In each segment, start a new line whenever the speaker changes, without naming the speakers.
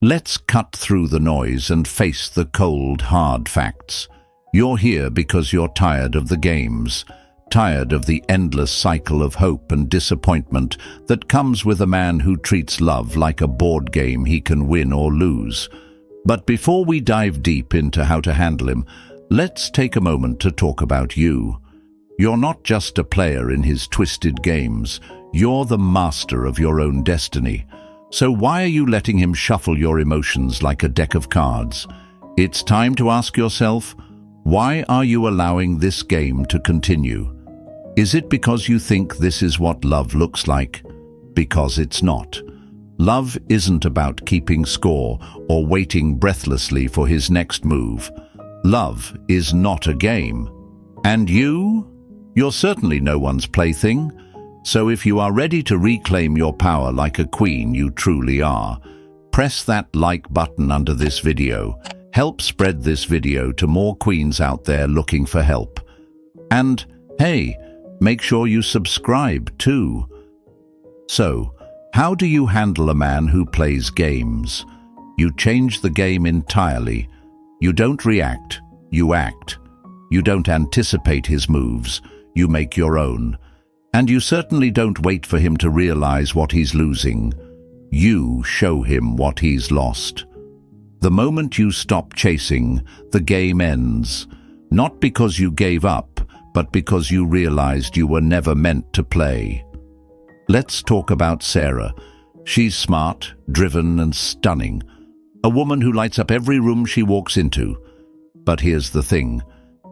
Let's cut through the noise and face the cold, hard facts. You're here because you're tired of the games, tired of the endless cycle of hope and disappointment that comes with a man who treats love like a board game he can win or lose. But before we dive deep into how to handle him, let's take a moment to talk about you. You're not just a player in his twisted games, you're the master of your own destiny. So why are you letting him shuffle your emotions like a deck of cards? It's time to ask yourself, why are you allowing this game to continue? Is it because you think this is what love looks like? Because it's not. Love isn't about keeping score or waiting breathlessly for his next move. Love is not a game. And you're certainly no one's plaything. So if you are ready to reclaim your power like a queen you truly are, press that like button under this video. Help spread this video to more queens out there looking for help. And hey, make sure you subscribe too. So, how do you handle a man who plays games? You change the game entirely. You don't react, you act. You don't anticipate his moves, you make your own. And you certainly don't wait for him to realize what he's losing. You show him what he's lost. The moment you stop chasing, the game ends. Not because you gave up, but because you realized you were never meant to play. Let's talk about Sarah. She's smart, driven, and stunning. A woman who lights up every room she walks into. But here's the thing.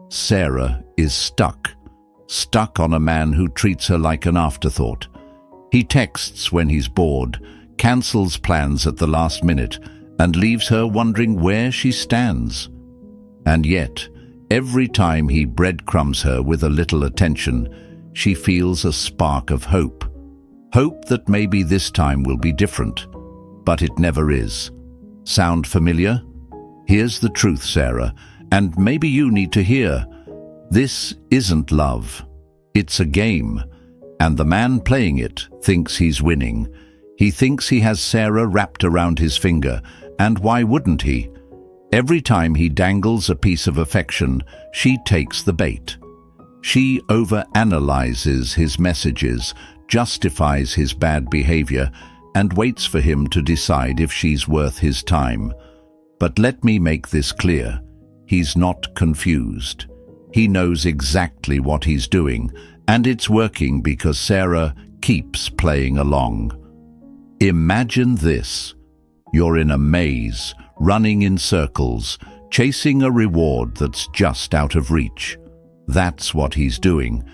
Sarah is stuck on a man who treats her like an afterthought. He texts when he's bored, cancels plans at the last minute, and leaves her wondering where she stands. And yet, every time he breadcrumbs her with a little attention, she feels a spark of hope. Hope that maybe this time will be different. But it never is. Sound familiar? Here's the truth, Sarah, and maybe you need to hear. This isn't love. It's a game, and the man playing it thinks he's winning. He thinks he has Sarah wrapped around his finger, and why wouldn't he? Every time he dangles a piece of affection, she takes the bait. She overanalyzes his messages, justifies his bad behavior, and waits for him to decide if she's worth his time. But let me make this clear. He's not confused. He knows exactly what he's doing, and it's working because Sarah keeps playing along. Imagine this. You're in a maze, running in circles, chasing a reward that's just out of reach. That's what he's doing,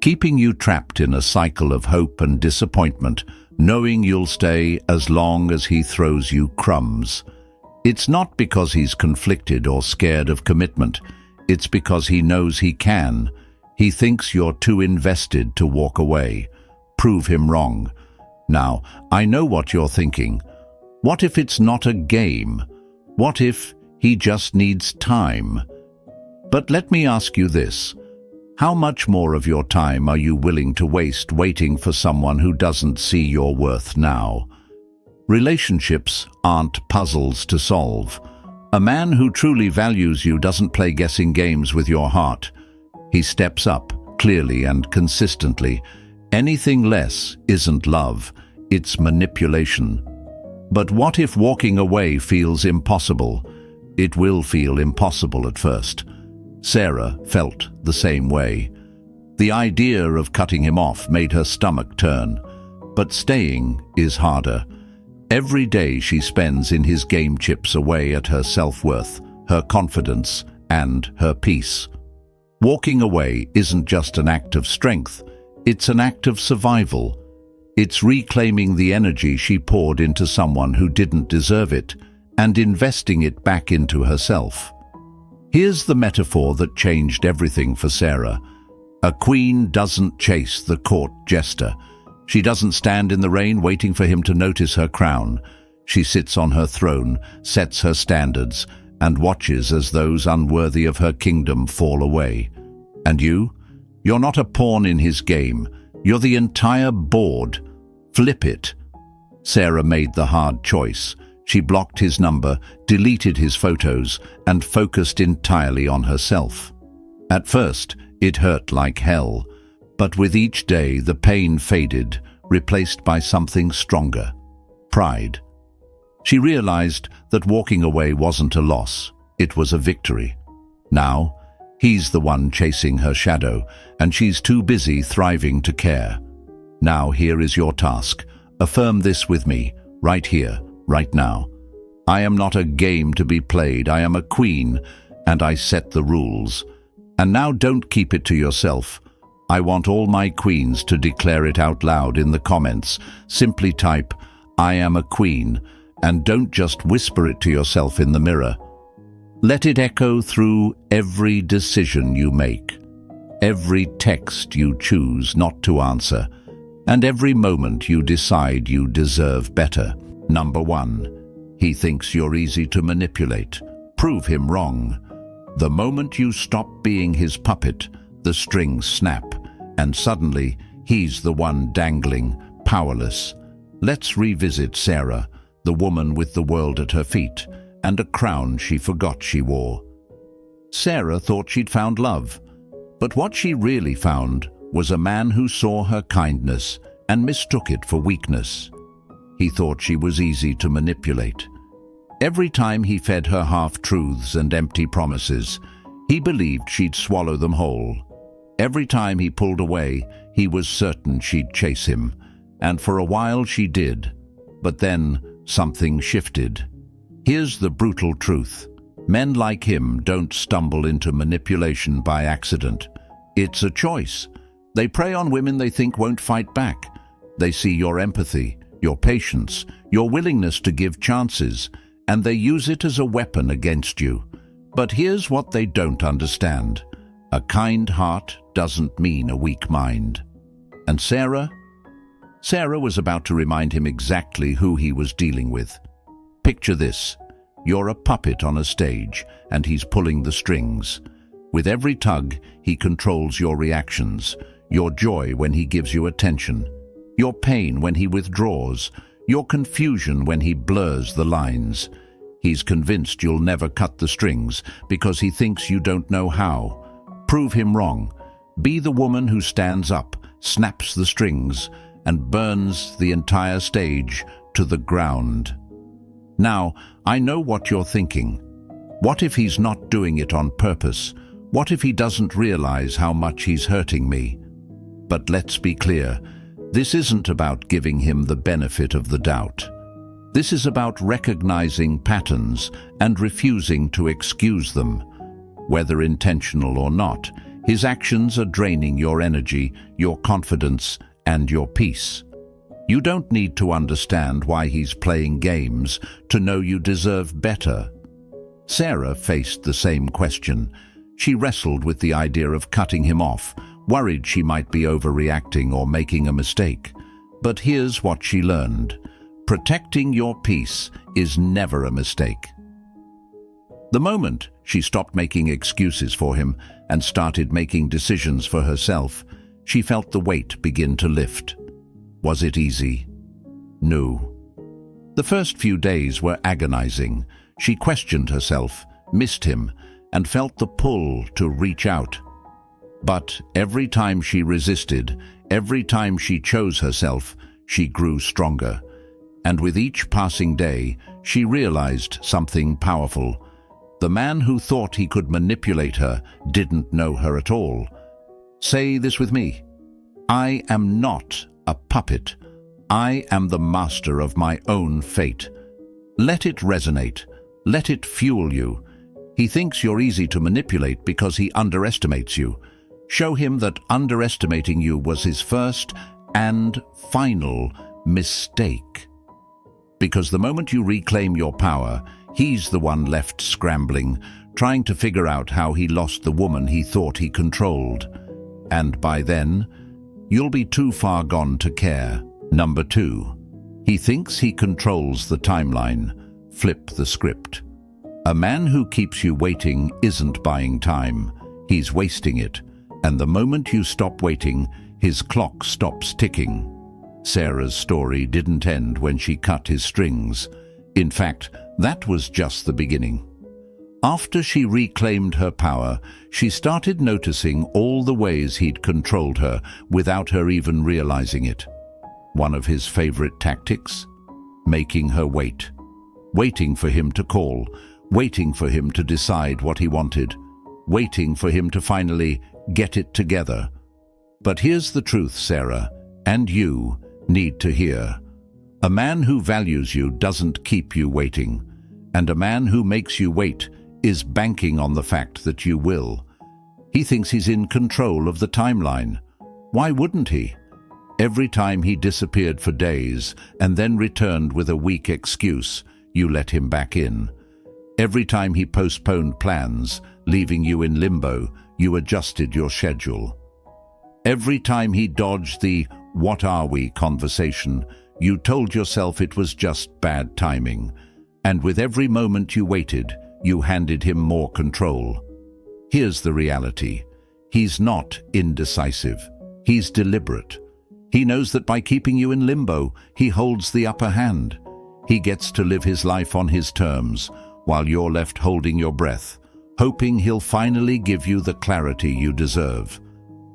keeping you trapped in a cycle of hope and disappointment, knowing you'll stay as long as he throws you crumbs. It's not because he's conflicted or scared of commitment. It's because he knows he can. He thinks you're too invested to walk away. Prove him wrong. Now, I know what you're thinking. What if it's not a game? What if he just needs time? But let me ask you this. How much more of your time are you willing to waste waiting for someone who doesn't see your worth now? Relationships aren't puzzles to solve. A man who truly values you doesn't play guessing games with your heart. He steps up, clearly and consistently. Anything less isn't love, it's manipulation. But what if walking away feels impossible? It will feel impossible at first. Sarah felt the same way. The idea of cutting him off made her stomach turn. But staying is harder. Every day she spends in his game chips away at her self-worth, her confidence, and her peace. Walking away isn't just an act of strength, it's an act of survival. It's reclaiming the energy she poured into someone who didn't deserve it, and investing it back into herself. Here's the metaphor that changed everything for Sarah. A queen doesn't chase the court jester. She doesn't stand in the rain waiting for him to notice her crown. She sits on her throne, sets her standards, and watches as those unworthy of her kingdom fall away. And you're not a pawn in his game. You're the entire board. Flip it. Sarah made the hard choice. She blocked his number, deleted his photos, and focused entirely on herself. At first, it hurt like hell, but with each day the pain faded, replaced by something stronger: pride. She realized that walking away wasn't a loss, it was a victory. Now, he's the one chasing her shadow, and she's too busy thriving to care. Now here is your task. Affirm this with me, right here, right now. I am not a game to be played. I am a queen, and I set the rules. And now don't keep it to yourself. I want all my queens to declare it out loud in the comments. Simply type, "I am a queen," and don't just whisper it to yourself in the mirror. Let it echo through every decision you make, every text you choose not to answer, and every moment you decide you deserve better. Number 1. He thinks you're easy to manipulate. Prove him wrong. The moment you stop being his puppet, the strings snap, and suddenly he's the one dangling, powerless. Let's revisit Sarah, the woman with the world at her feet, and a crown she forgot she wore. Sarah thought she'd found love, but what she really found was a man who saw her kindness and mistook it for weakness. He thought she was easy to manipulate. Every time he fed her half-truths and empty promises, he believed she'd swallow them whole. Every time he pulled away, he was certain she'd chase him, and for a while she did. But then something shifted. Here's the brutal truth. Men like him don't stumble into manipulation by accident. It's a choice. They prey on women they think won't fight back. They see your empathy, your patience, your willingness to give chances, and they use it as a weapon against you. But here's what they don't understand. A kind heart doesn't mean a weak mind. And Sarah? Sarah was about to remind him exactly who he was dealing with. Picture this. You're a puppet on a stage, and he's pulling the strings. With every tug, he controls your reactions, your joy when he gives you attention, your pain when he withdraws, your confusion when he blurs the lines. He's convinced you'll never cut the strings because he thinks you don't know how. Prove him wrong. Be the woman who stands up, snaps the strings, and burns the entire stage to the ground. Now, I know what you're thinking. What if he's not doing it on purpose? What if he doesn't realize how much he's hurting me? But let's be clear, this isn't about giving him the benefit of the doubt. This is about recognizing patterns and refusing to excuse them. Whether intentional or not, his actions are draining your energy, your confidence, and your peace. You don't need to understand why he's playing games to know you deserve better. Sarah faced the same question. She wrestled with the idea of cutting him off, worried she might be overreacting or making a mistake. But here's what she learned. Protecting your peace is never a mistake. The moment she stopped making excuses for him and started making decisions for herself, she felt the weight begin to lift. Was it easy? No. The first few days were agonizing. She questioned herself, missed him, and felt the pull to reach out. But every time she resisted, every time she chose herself, she grew stronger. And with each passing day, she realized something powerful. The man who thought he could manipulate her didn't know her at all. Say this with me. I am not a puppet. I am the master of my own fate. Let it resonate. Let it fuel you. He thinks you're easy to manipulate because he underestimates you. Show him that underestimating you was his first and final mistake. Because the moment you reclaim your power, he's the one left scrambling, trying to figure out how he lost the woman he thought he controlled. And by then, you'll be too far gone to care. Number 2. He thinks he controls the timeline. Flip the script. A man who keeps you waiting isn't buying time. He's wasting it. And the moment you stop waiting, his clock stops ticking. Sarah's story didn't end when she cut his strings. In fact, that was just the beginning. After she reclaimed her power, she started noticing all the ways he'd controlled her without her even realizing it. One of his favorite tactics? Making her wait. Waiting for him to call, waiting for him to decide what he wanted, waiting for him to finally get it together. But here's the truth, Sarah, and you need to hear. A man who values you doesn't keep you waiting, and a man who makes you wait is banking on the fact that you will. He thinks he's in control of the timeline. Why wouldn't he? Every time he disappeared for days and then returned with a weak excuse, you let him back in. Every time he postponed plans, leaving you in limbo, you adjusted your schedule. Every time he dodged the "what are we" conversation, you told yourself it was just bad timing. And with every moment you waited, you handed him more control. Here's the reality. He's not indecisive. He's deliberate. He knows that by keeping you in limbo, he holds the upper hand. He gets to live his life on his terms, while you're left holding your breath, hoping he'll finally give you the clarity you deserve.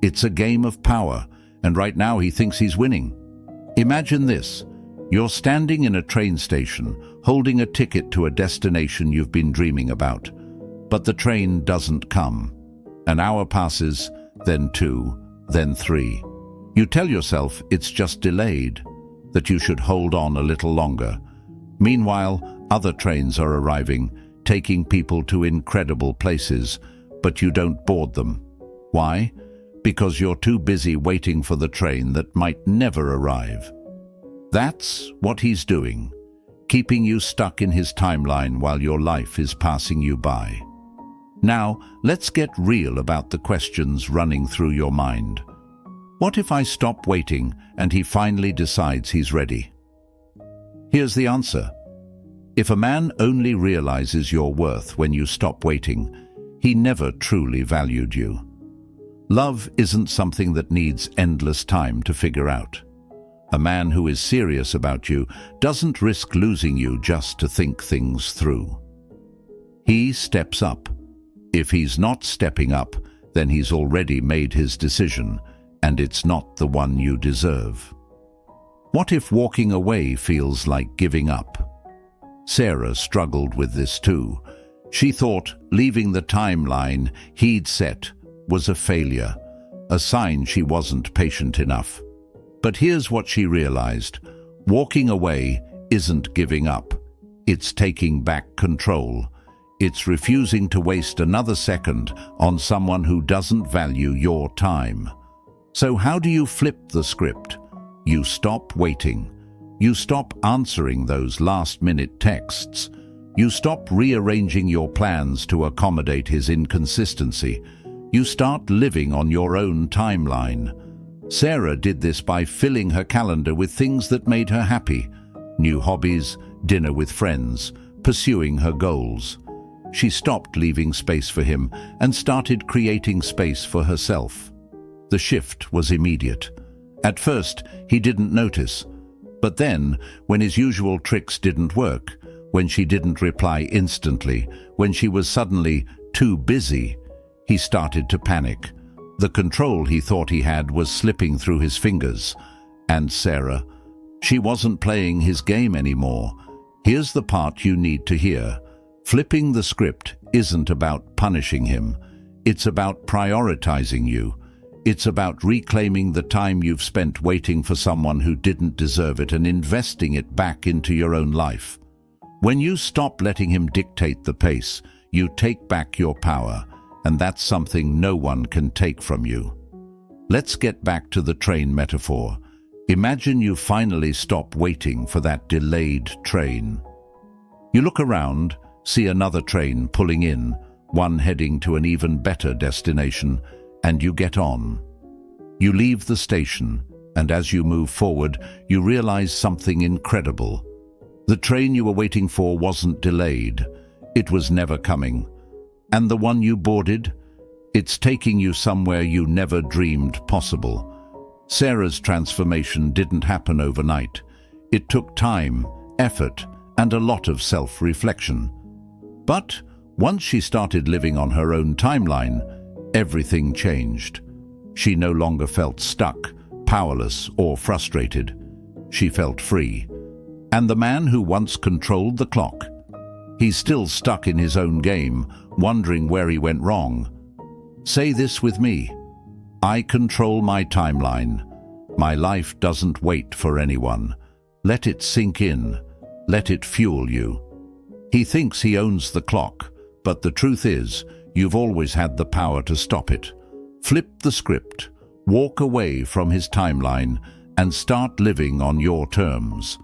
It's a game of power, and right now he thinks he's winning. Imagine this. You're standing in a train station, holding a ticket to a destination you've been dreaming about. But the train doesn't come. An hour passes, then 2, then 3. You tell yourself it's just delayed, that you should hold on a little longer. Meanwhile, other trains are arriving, taking people to incredible places, but you don't board them. Why? Because you're too busy waiting for the train that might never arrive. That's what he's doing, keeping you stuck in his timeline while your life is passing you by. Now, let's get real about the questions running through your mind. What if I stop waiting and he finally decides he's ready? Here's the answer. If a man only realizes your worth when you stop waiting, he never truly valued you. Love isn't something that needs endless time to figure out. A man who is serious about you doesn't risk losing you just to think things through. He steps up. If he's not stepping up, then he's already made his decision, and it's not the one you deserve. What if walking away feels like giving up? Sarah struggled with this too. She thought leaving the timeline he'd set was a failure, a sign she wasn't patient enough. But here's what she realized. Walking away isn't giving up. It's taking back control. It's refusing to waste another second on someone who doesn't value your time. So how do you flip the script? You stop waiting. You stop answering those last-minute texts. You stop rearranging your plans to accommodate his inconsistency. You start living on your own timeline. Sarah did this by filling her calendar with things that made her happy. New hobbies, dinner with friends, pursuing her goals. She stopped leaving space for him and started creating space for herself. The shift was immediate. At first, he didn't notice. But then, when his usual tricks didn't work, when she didn't reply instantly, when she was suddenly too busy, he started to panic. The control he thought he had was slipping through his fingers. And Sarah, she wasn't playing his game anymore. Here's the part you need to hear. Flipping the script isn't about punishing him. It's about prioritizing you. It's about reclaiming the time you've spent waiting for someone who didn't deserve it and investing it back into your own life. When you stop letting him dictate the pace, you take back your power, and that's something no one can take from you. Let's get back to the train metaphor. Imagine you finally stop waiting for that delayed train. You look around, see another train pulling in, one heading to an even better destination, and you get on. You leave the station, and as you move forward, you realize something incredible. The train you were waiting for wasn't delayed. It was never coming. And the one you boarded? It's taking you somewhere you never dreamed possible. Sarah's transformation didn't happen overnight. It took time, effort, and a lot of self-reflection. But once she started living on her own timeline, everything changed. She no longer felt stuck, powerless, or frustrated. She felt free. And the man who once controlled the clock, he's still stuck in his own game, wondering where he went wrong. Say this with me. I control my timeline. My life doesn't wait for anyone. Let it sink in. Let it fuel you. He thinks he owns the clock, but the truth is, you've always had the power to stop it. Flip the script, walk away from his timeline, and start living on your terms.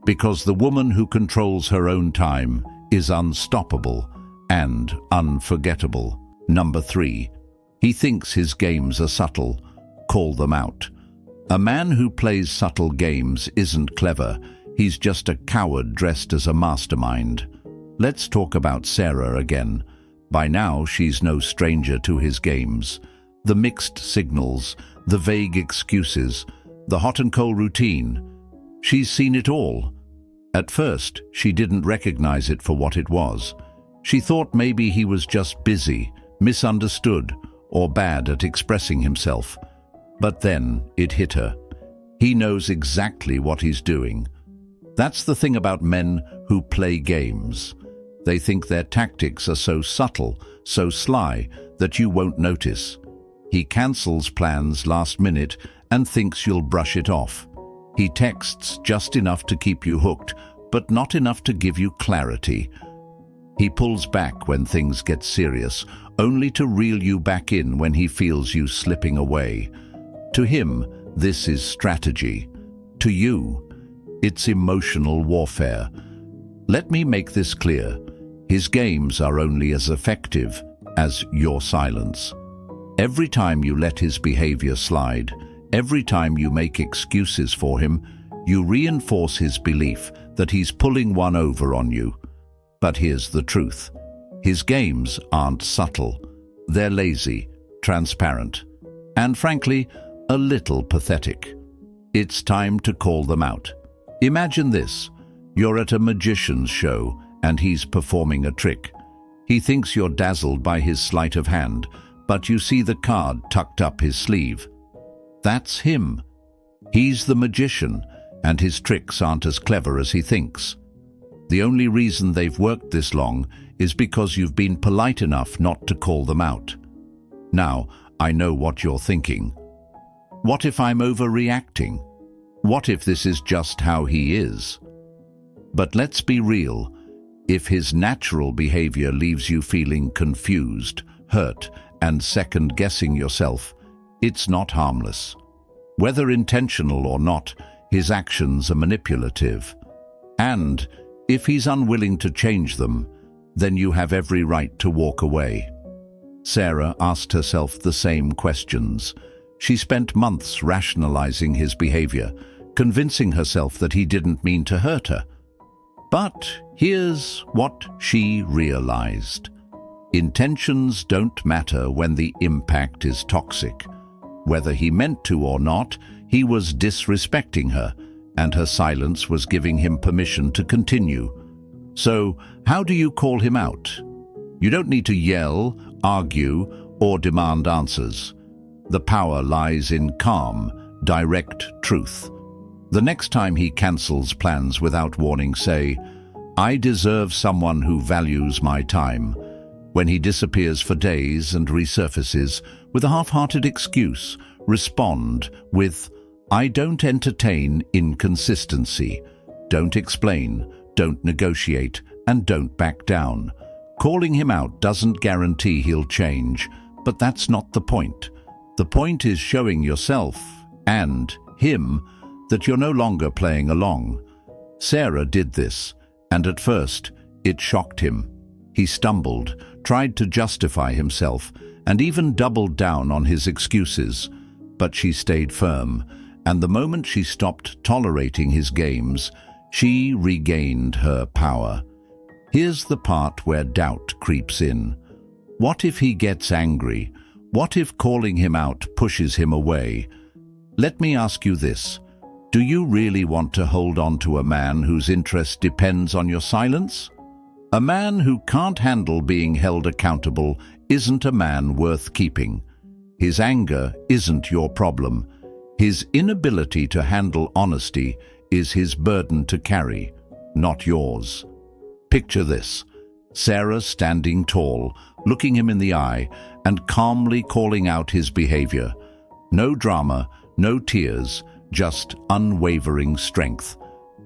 Because the woman who controls her own time is unstoppable and unforgettable. Number 3. He thinks his games are subtle. Call them out. A man who plays subtle games isn't clever. He's just a coward dressed as a mastermind. Let's talk about Sarah again. By now, she's no stranger to his games. The mixed signals, the vague excuses, the hot and cold routine. She's seen it all. At first, she didn't recognize it for what it was. She thought maybe he was just busy, misunderstood, or bad at expressing himself. But then it hit her. He knows exactly what he's doing. That's the thing about men who play games. They think their tactics are so subtle, so sly, that you won't notice. He cancels plans last minute and thinks you'll brush it off. He texts just enough to keep you hooked, but not enough to give you clarity. He pulls back when things get serious, only to reel you back in when he feels you slipping away. To him, this is strategy. To you, it's emotional warfare. Let me make this clear. His games are only as effective as your silence. Every time you let his behavior slide, every time you make excuses for him, you reinforce his belief that he's pulling one over on you. But here's the truth. His games aren't subtle. They're lazy, transparent, and frankly, a little pathetic. It's time to call them out. Imagine this. You're at a magician's show and he's performing a trick. He thinks you're dazzled by his sleight of hand, but you see the card tucked up his sleeve. That's him. He's the magician, and his tricks aren't as clever as he thinks. The only reason they've worked this long is because you've been polite enough not to call them out. Now, I know what you're thinking. What if I'm overreacting? What if this is just how he is? But let's be real. If his natural behavior leaves you feeling confused, hurt, and second-guessing yourself, it's not harmless. Whether intentional or not, his actions are manipulative. And if he's unwilling to change them, then you have every right to walk away. Sarah asked herself the same questions. She spent months rationalizing his behavior, convincing herself that he didn't mean to hurt her. But here's what she realized. Intentions don't matter when the impact is toxic. Whether he meant to or not, he was disrespecting her, and her silence was giving him permission to continue. So, how do you call him out? You don't need to yell, argue, or demand answers. The power lies in calm, direct truth. The next time he cancels plans without warning, say, "I deserve someone who values my time." When he disappears for days and resurfaces with a half-hearted excuse, respond with, "I don't entertain inconsistency. Don't explain, don't negotiate, and don't back down." Calling him out doesn't guarantee he'll change, but that's not the point. The point is showing yourself and him that you're no longer playing along. Sarah did this, and at first, it shocked him. He stumbled, tried to justify himself, and even doubled down on his excuses. But she stayed firm, and the moment she stopped tolerating his games, she regained her power. Here's the part where doubt creeps in. What if he gets angry? What if calling him out pushes him away? Let me ask you this. Do you really want to hold on to a man whose interest depends on your silence? A man who can't handle being held accountable isn't a man worth keeping. His anger isn't your problem. His inability to handle honesty is his burden to carry, not yours. Picture this: Sarah standing tall, looking him in the eye, and calmly calling out his behavior. No drama, no tears, just unwavering strength.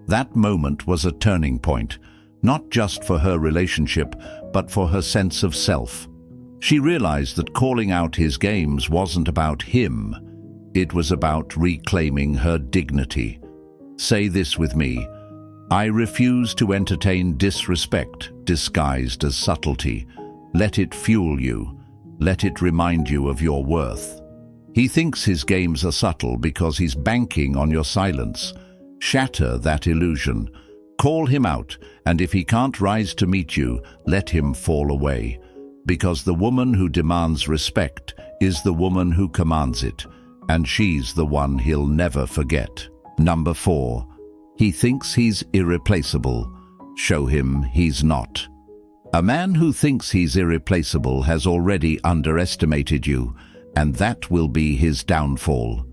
That moment was a turning point, not just for her relationship, but for her sense of self. She realized that calling out his games wasn't about him. It was about reclaiming her dignity. Say this with me: I refuse to entertain disrespect disguised as subtlety. Let it fuel you. Let it remind you of your worth. He thinks his games are subtle because he's banking on your silence. Shatter that illusion. Call him out, and if he can't rise to meet you, let him fall away. Because the woman who demands respect is the woman who commands it, and she's the one he'll never forget. Number 4. He thinks he's irreplaceable. Show him he's not. A man who thinks he's irreplaceable has already underestimated you, and that will be his downfall.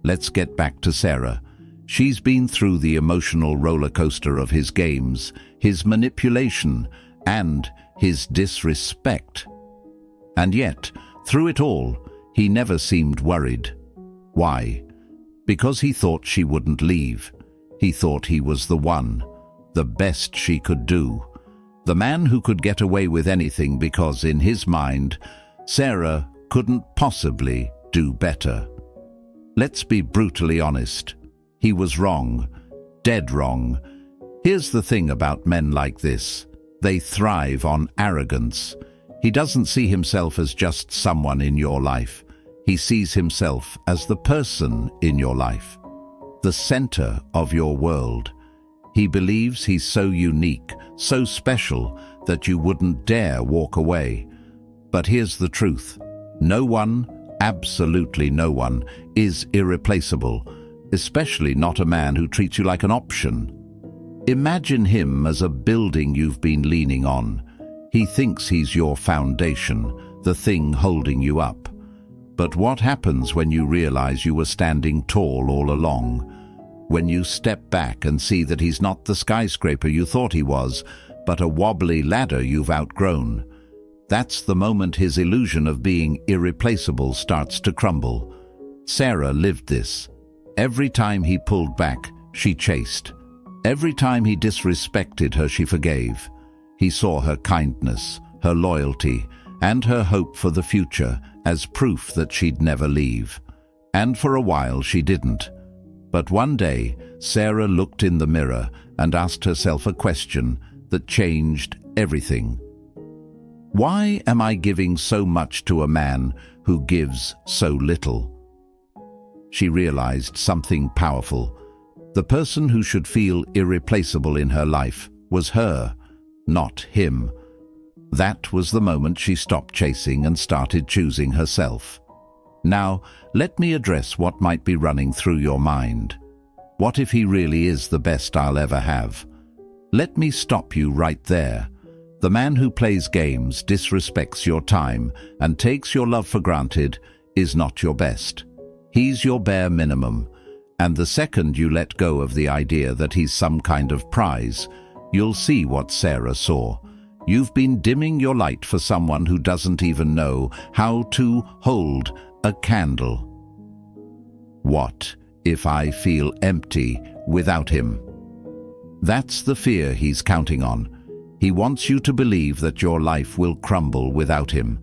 Let's get back to Sarah. She's been through the emotional roller coaster of his games, his manipulation, and his disrespect. And yet, through it all, he never seemed worried. Why? Because he thought she wouldn't leave. He thought he was the one, the best she could do. The man who could get away with anything because, in his mind, Sarah couldn't possibly do better. Let's be brutally honest. He was wrong, dead wrong. Here's the thing about men like this. They thrive on arrogance. He doesn't see himself as just someone in your life. He sees himself as the person in your life, the center of your world. He believes he's so unique, so special, that you wouldn't dare walk away. But here's the truth. No one, absolutely no one, is irreplaceable, especially not a man who treats you like an option. Imagine him as a building you've been leaning on. He thinks he's your foundation, the thing holding you up. But what happens when you realize you were standing tall all along? When you step back and see that he's not the skyscraper you thought he was, but a wobbly ladder you've outgrown. That's the moment his illusion of being irreplaceable starts to crumble. Sarah lived this. Every time he pulled back, she chased. Every time he disrespected her, she forgave. He saw her kindness, her loyalty, and her hope for the future as proof that she'd never leave. And for a while she didn't. But one day, Sarah looked in the mirror and asked herself a question that changed everything. Why am I giving so much to a man who gives so little? She realized something powerful. The person who should feel irreplaceable in her life was her, not him. That was the moment she stopped chasing and started choosing herself. Now, let me address what might be running through your mind. What if he really is the best I'll ever have? Let me stop you right there. The man who plays games, disrespects your time, and takes your love for granted is not your best. He's your bare minimum. And the second you let go of the idea that he's some kind of prize, you'll see what Sarah saw. You've been dimming your light for someone who doesn't even know how to hold a candle. What if I feel empty without him? That's the fear he's counting on. He wants you to believe that your life will crumble without him.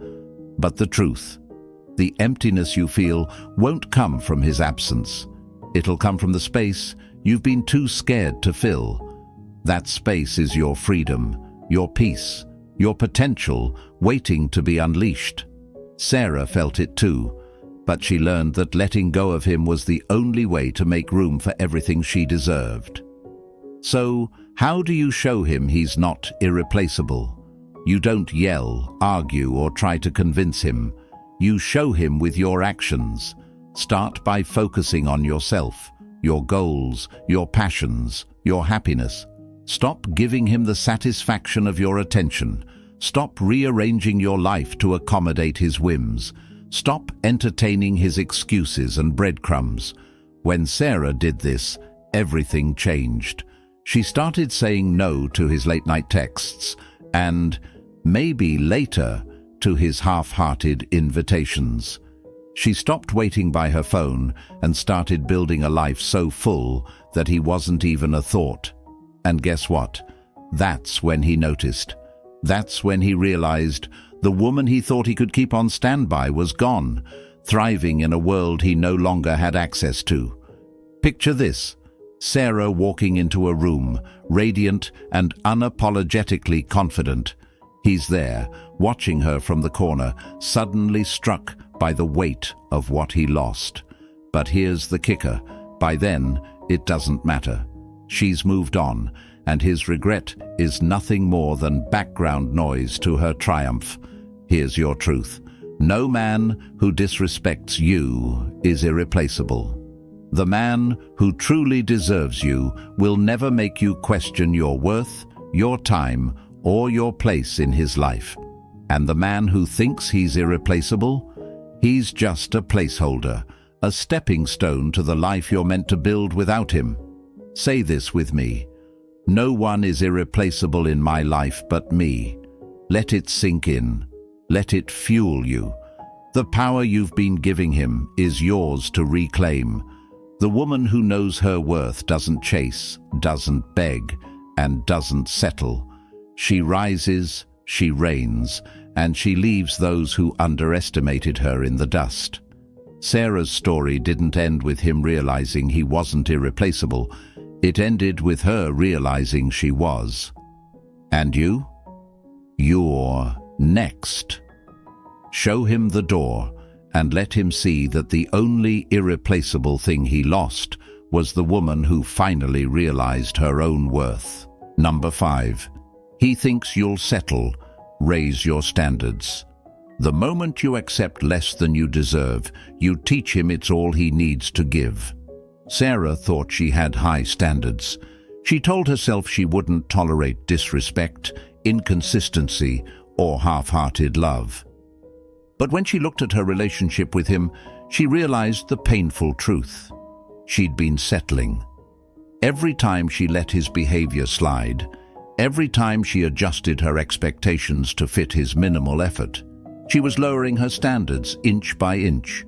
But the truth, the emptiness you feel, won't come from his absence. It'll come from the space you've been too scared to fill. That space is your freedom, your peace, your potential waiting to be unleashed. Sarah felt it too, but she learned that letting go of him was the only way to make room for everything she deserved. So, how do you show him he's not irreplaceable? You don't yell, argue, or try to convince him. You show him with your actions. Start by focusing on yourself. your goals, your passions, your happiness. Stop giving him the satisfaction of your attention. Stop rearranging your life to accommodate his whims. Stop entertaining his excuses and breadcrumbs. When Sarah did this, everything changed. She started saying no to his late-night texts and, maybe later, to his half-hearted invitations. She stopped waiting by her phone and started building a life so full that he wasn't even a thought. And guess what? That's when he noticed. That's when he realized the woman he thought he could keep on standby was gone, thriving in a world he no longer had access to. Picture this: Sarah walking into a room, radiant and unapologetically confident. He's there, watching her from the corner, suddenly struck by the weight of what he lost. But here's the kicker: by then, it doesn't matter. She's moved on, and his regret is nothing more than background noise to her triumph. Here's your truth: no man who disrespects you is irreplaceable. The man who truly deserves you will never make you question your worth, your time, or your place in his life. And the man who thinks he's irreplaceable, he's just a placeholder, a stepping stone to the life you're meant to build without him. Say this with me: no one is irreplaceable in my life but me. Let it sink in. Let it fuel you. The power you've been giving him is yours to reclaim. The woman who knows her worth doesn't chase, doesn't beg, and doesn't settle. She rises, she reigns, and she leaves those who underestimated her in the dust. Sarah's story didn't end with him realizing he wasn't irreplaceable. It ended with her realizing she was. And you? You're next. Show him the door and let him see that the only irreplaceable thing he lost was the woman who finally realized her own worth. Number 5. He thinks you'll settle. Raise your standards. The moment you accept less than you deserve, you teach him it's all he needs to give. Sarah thought she had high standards. She told herself she wouldn't tolerate disrespect, inconsistency, or half-hearted love. But when she looked at her relationship with him, she realized the painful truth. She'd been settling. Every time she let his behavior slide, every time she adjusted her expectations to fit his minimal effort, she was lowering her standards inch by inch.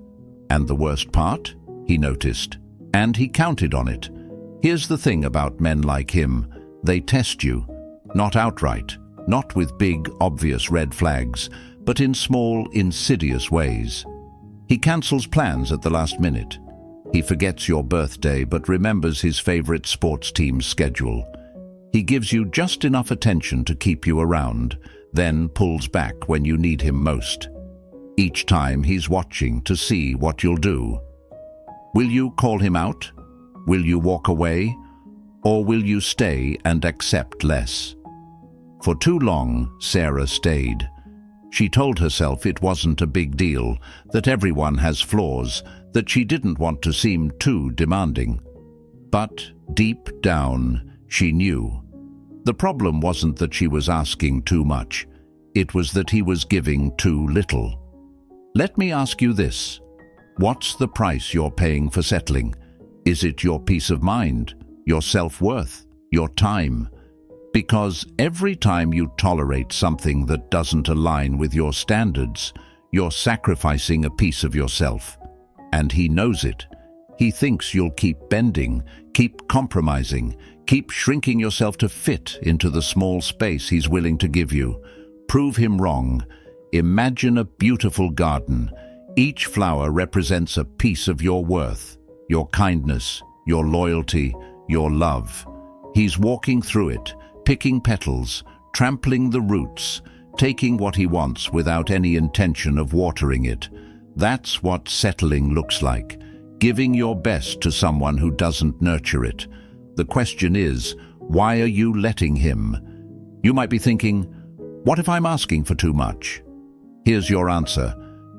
And the worst part? He noticed. And he counted on it. Here's the thing about men like him: they test you, not outright, not with big, obvious red flags, but in small, insidious ways. He cancels plans at the last minute. He forgets your birthday but remembers his favorite sports team's schedule. He gives you just enough attention to keep you around, then pulls back when you need him most. Each time he's watching to see what you'll do. Will you call him out? Will you walk away? Or will you stay and accept less? For too long, Sarah stayed. She told herself it wasn't a big deal, that everyone has flaws, that she didn't want to seem too demanding. But deep down, she knew. The problem wasn't that she was asking too much. It was that he was giving too little. Let me ask you this. What's the price you're paying for settling? Is it your peace of mind, your self-worth, your time? Because every time you tolerate something that doesn't align with your standards, you're sacrificing a piece of yourself. And he knows it. He thinks you'll keep bending, keep compromising, keep shrinking yourself to fit into the small space he's willing to give you. Prove him wrong. Imagine a beautiful garden. Each flower represents a piece of your worth, your kindness, your loyalty, your love. He's walking through it, picking petals, trampling the roots, taking what he wants without any intention of watering it. That's what settling looks like, giving your best to someone who doesn't nurture it. The question is, why are you letting him? You might be thinking, what if I'm asking for too much? Here's your answer.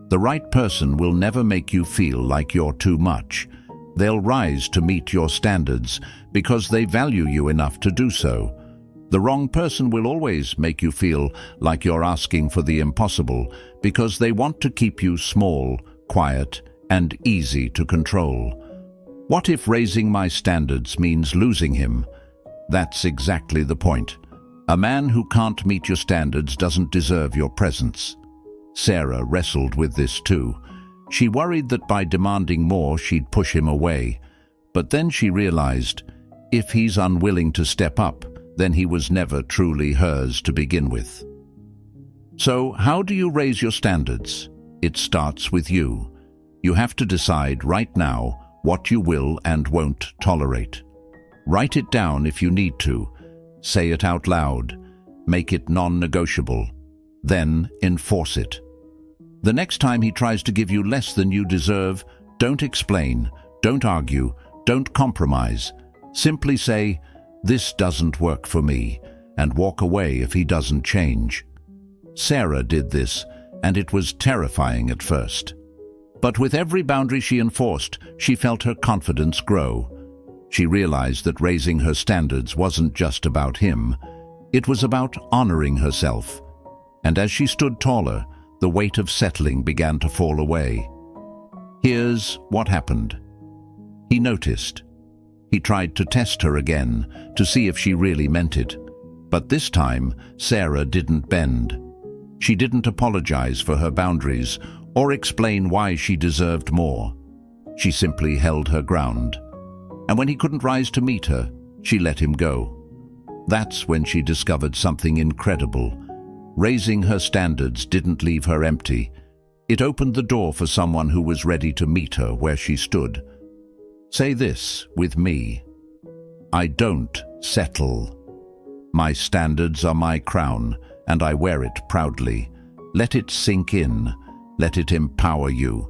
The right person will never make you feel like you're too much. They'll rise to meet your standards because they value you enough to do so. The wrong person will always make you feel like you're asking for the impossible because they want to keep you small, quiet, and easy to control. What if raising my standards means losing him? That's exactly the point. A man who can't meet your standards doesn't deserve your presence. Sarah wrestled with this too. She worried that by demanding more, she'd push him away. But then she realized, if he's unwilling to step up, then he was never truly hers to begin with. So, how do you raise your standards? It starts with you. You have to decide right now what you will and won't tolerate. Write it down if you need to. Say it out loud. Make it non-negotiable. Then enforce it. The next time he tries to give you less than you deserve, don't explain, don't argue, don't compromise. Simply say, "This doesn't work for me," and walk away if he doesn't change. Sarah did this, and it was terrifying at first. But with every boundary she enforced, she felt her confidence grow. She realized that raising her standards wasn't just about him. It was about honoring herself. And as she stood taller, the weight of settling began to fall away. Here's what happened. He noticed. He tried to test her again, to see if she really meant it. But this time, Sarah didn't bend. She didn't apologize for her boundaries or explain why she deserved more. She simply held her ground. And when he couldn't rise to meet her, she let him go. That's when she discovered something incredible. Raising her standards didn't leave her empty. It opened the door for someone who was ready to meet her where she stood. Say this with me. I don't settle. My standards are my crown, and I wear it proudly. Let it sink in. Let it empower you.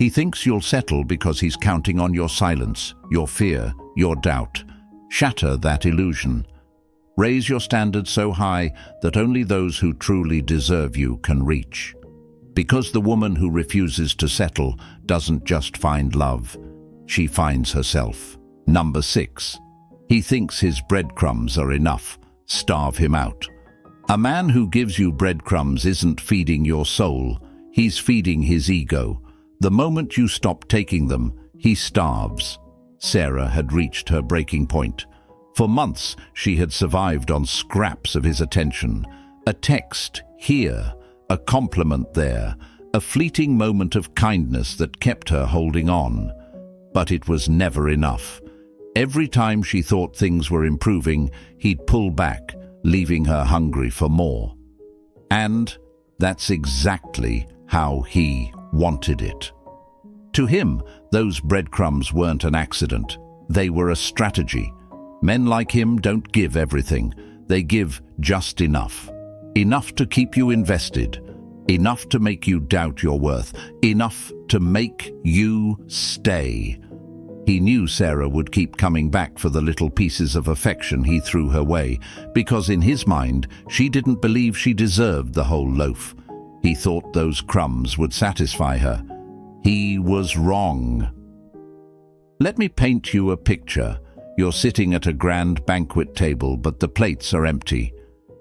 He thinks you'll settle because he's counting on your silence, your fear, your doubt. Shatter that illusion. Raise your standards so high that only those who truly deserve you can reach. Because the woman who refuses to settle doesn't just find love, she finds herself. Number 6. He thinks his breadcrumbs are enough. Starve him out. A man who gives you breadcrumbs isn't feeding your soul, he's feeding his ego. The moment you stop taking them, he starves. Sarah had reached her breaking point. For months, she had survived on scraps of his attention. A text here, a compliment there, a fleeting moment of kindness that kept her holding on. But it was never enough. Every time she thought things were improving, he'd pull back, leaving her hungry for more. And that's exactly how he wanted it. To him, those breadcrumbs weren't an accident. They were a strategy. Men like him don't give everything. They give just enough. Enough to keep you invested. Enough to make you doubt your worth. Enough to make you stay. He knew Sarah would keep coming back for the little pieces of affection he threw her way, because in his mind, she didn't believe she deserved the whole loaf. He thought those crumbs would satisfy her. He was wrong. Let me paint you a picture. You're sitting at a grand banquet table, but the plates are empty.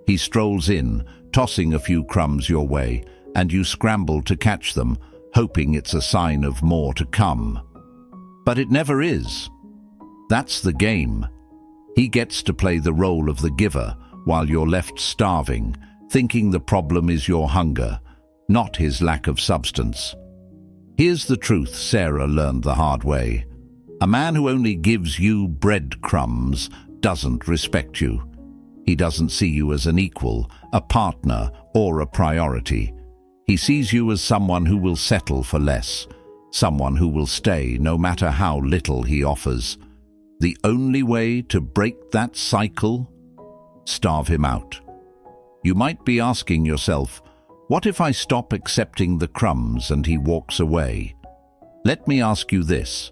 He strolls in, tossing a few crumbs your way, and you scramble to catch them, hoping it's a sign of more to come. But it never is. That's the game. He gets to play the role of the giver, while you're left starving, thinking the problem is your hunger, not his lack of substance. Here's the truth Sarah learned the hard way. A man who only gives you breadcrumbs doesn't respect you. He doesn't see you as an equal, a partner, or a priority. He sees you as someone who will settle for less, someone who will stay no matter how little he offers. The only way to break that cycle? Starve him out. You might be asking yourself, what if I stop accepting the crumbs and he walks away? Let me ask you this.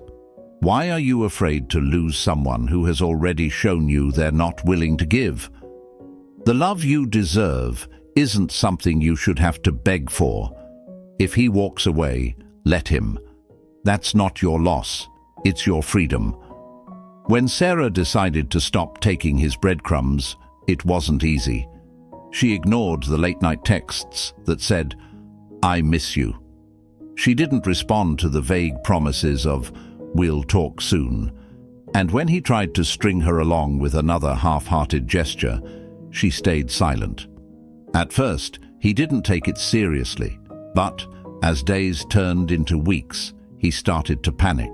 Why are you afraid to lose someone who has already shown you they're not willing to give? The love you deserve isn't something you should have to beg for. If he walks away, let him. That's not your loss. it's your freedom. When Sarah decided to stop taking his breadcrumbs, it wasn't easy. She ignored the late-night texts that said, "I miss you." She didn't respond to the vague promises of, "We'll talk soon." And when he tried to string her along with another half-hearted gesture, she stayed silent. At first, he didn't take it seriously, but as days turned into weeks, he started to panic.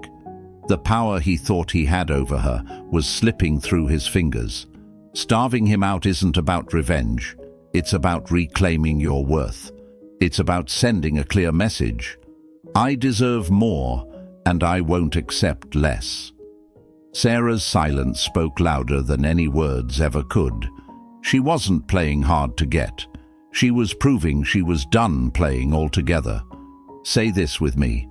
The power he thought he had over her was slipping through his fingers. Starving him out isn't about revenge. It's about reclaiming your worth. It's about sending a clear message. I deserve more, and I won't accept less. Sarah's silence spoke louder than any words ever could. She wasn't playing hard to get. She was proving she was done playing altogether. Say this with me.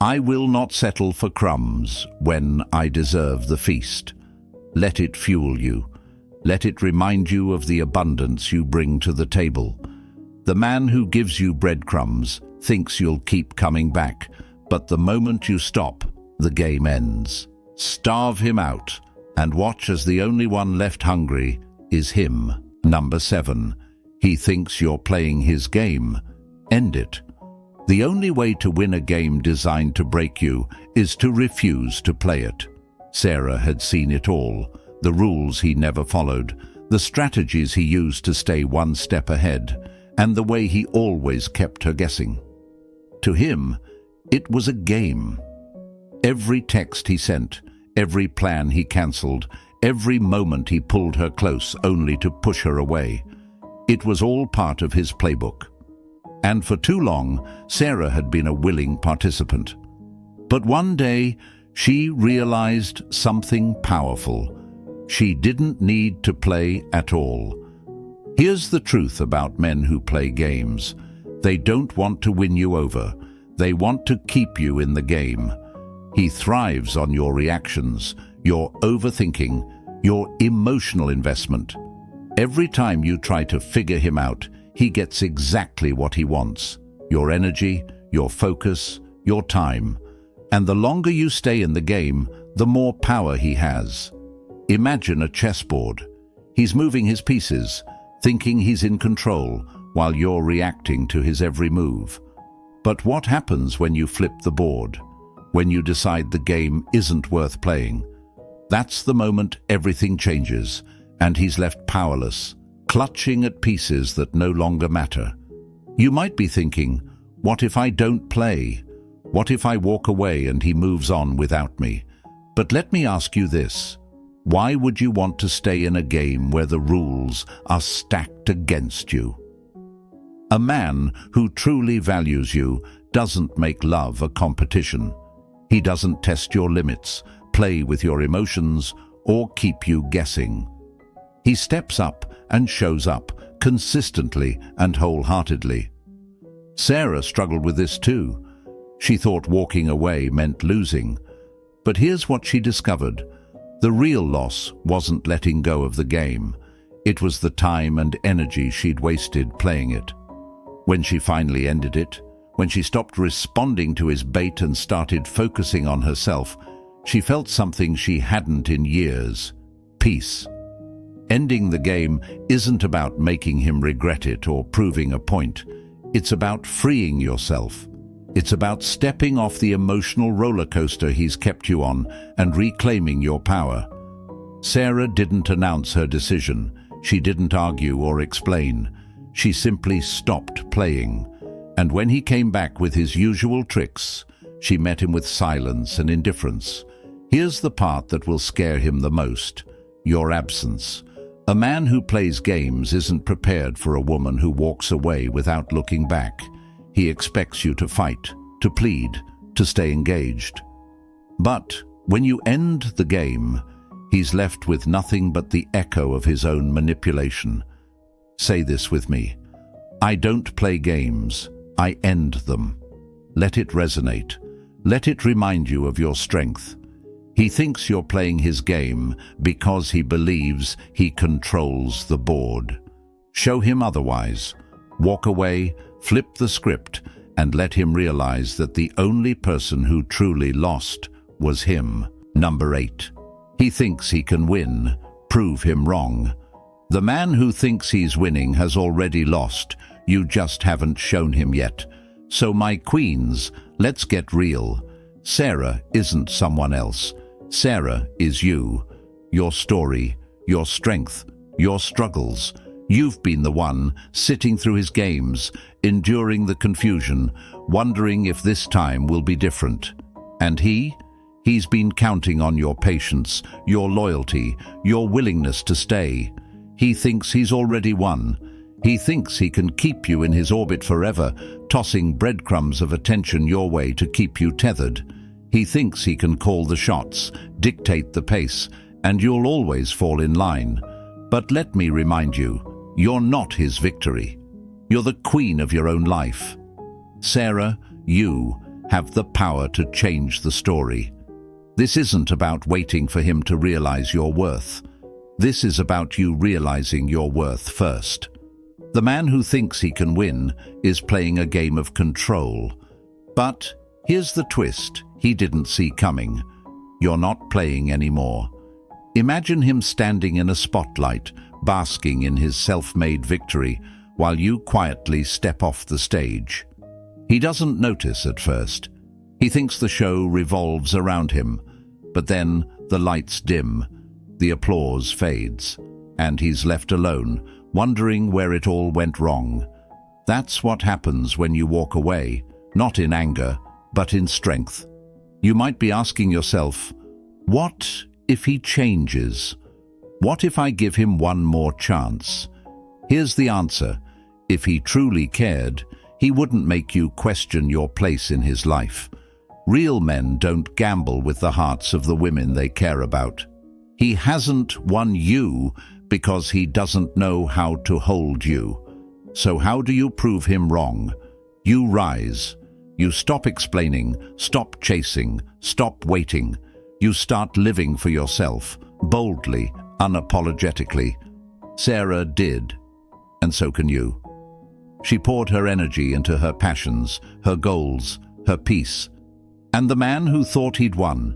I will not settle for crumbs when I deserve the feast. Let it fuel you. Let it remind you of the abundance you bring to the table. The man who gives you breadcrumbs thinks you'll keep coming back, but the moment you stop, the game ends. Starve him out, and watch as the only one left hungry is him. Number 7. He thinks you're playing his game. End it. The only way to win a game designed to break you is to refuse to play it. Sarah had seen it all. The rules he never followed, the strategies he used to stay one step ahead, and the way he always kept her guessing. To him, it was a game. Every text he sent, every plan he cancelled, every moment he pulled her close only to push her away. It was all part of his playbook. And for too long, Sarah had been a willing participant. But one day, she realized something powerful. She didn't need to play at all. Here's the truth about men who play games. They don't want to win you over. They want to keep you in the game. He thrives on your reactions, your overthinking, your emotional investment. Every time you try to figure him out, he gets exactly what he wants. Your energy, your focus, your time. And the longer you stay in the game, the more power he has. Imagine a chessboard. He's moving his pieces, thinking he's in control, while you're reacting to his every move. But what happens when you flip the board? When you decide the game isn't worth playing? That's the moment everything changes, and he's left powerless, clutching at pieces that no longer matter. You might be thinking, what if I don't play? What if I walk away and he moves on without me? But let me ask you this. Why would you want to stay in a game where the rules are stacked against you? A man who truly values you doesn't make love a competition. He doesn't test your limits, play with your emotions, or keep you guessing. He steps up and shows up consistently and wholeheartedly. Sarah struggled with this too. She thought walking away meant losing. But here's what she discovered. The real loss wasn't letting go of the game. It was the time and energy she'd wasted playing it. When she finally ended it, when she stopped responding to his bait and started focusing on herself, she felt something she hadn't in years: peace. Ending the game isn't about making him regret it or proving a point. It's about freeing yourself. It's about stepping off the emotional roller coaster he's kept you on and reclaiming your power. Sarah didn't announce her decision. She didn't argue or explain. She simply stopped playing. And when he came back with his usual tricks, she met him with silence and indifference. Here's the part that will scare him the most: your absence. A man who plays games isn't prepared for a woman who walks away without looking back. He expects you to fight, to plead, to stay engaged. But when you end the game, he's left with nothing but the echo of his own manipulation. Say this with me. I don't play games. I end them. Let it resonate. Let it remind you of your strength. He thinks you're playing his game because he believes he controls the board. Show him otherwise. Walk away, flip the script, and let him realize that the only person who truly lost was him. Number 8. He thinks he can win. Prove him wrong. The man who thinks he's winning has already lost. You just haven't shown him yet. So my queens, let's get real. Sarah isn't someone else. Sarah is you. Your story, your strength, your struggles. You've been the one sitting through his games, enduring the confusion, wondering if this time will be different. And he's been counting on your patience, your loyalty, your willingness to stay. He thinks he's already won. He thinks he can keep you in his orbit forever, tossing breadcrumbs of attention your way to keep you tethered. He thinks he can call the shots, dictate the pace, and you'll always fall in line. But let me remind you, you're not his victory. You're the queen of your own life. Sarah, you have the power to change the story. This isn't about waiting for him to realize your worth. This is about you realizing your worth first. The man who thinks he can win is playing a game of control. But here's the twist he didn't see coming. You're not playing anymore. Imagine him standing in a spotlight, basking in his self-made victory, while you quietly step off the stage. He doesn't notice at first. He thinks the show revolves around him. But then the lights dim, the applause fades, and he's left alone, wondering where it all went wrong. That's what happens when you walk away, not in anger, but in strength. You might be asking yourself, what if he changes? What if I give him one more chance? Here's the answer. If he truly cared, he wouldn't make you question your place in his life. Real men don't gamble with the hearts of the women they care about. He hasn't won you because he doesn't know how to hold you. So how do you prove him wrong? You rise. You stop explaining, stop chasing, stop waiting. You start living for yourself, boldly, unapologetically. Sarah did, and so can you. She poured her energy into her passions, her goals, her peace. And the man who thought he'd won,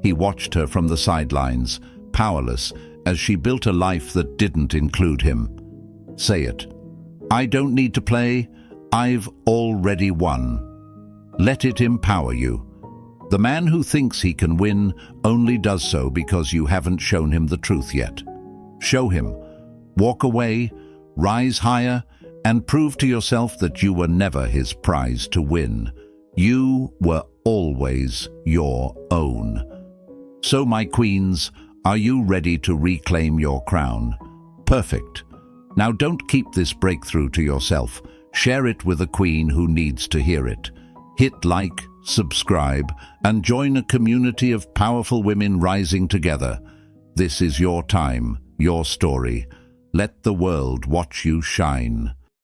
he watched her from the sidelines, powerless, as she built a life that didn't include him. Say it. I don't need to play. I've already won. Let it empower you. The man who thinks he can win only does so because you haven't shown him the truth yet. Show him. Walk away, rise higher, and prove to yourself that you were never his prize to win. You were always your own. So, my queens, are you ready to reclaim your crown? Perfect. Now don't keep this breakthrough to yourself. Share it with a queen who needs to hear it. Hit like, subscribe, and join a community of powerful women rising together. This is your time, your story. Let the world watch you shine.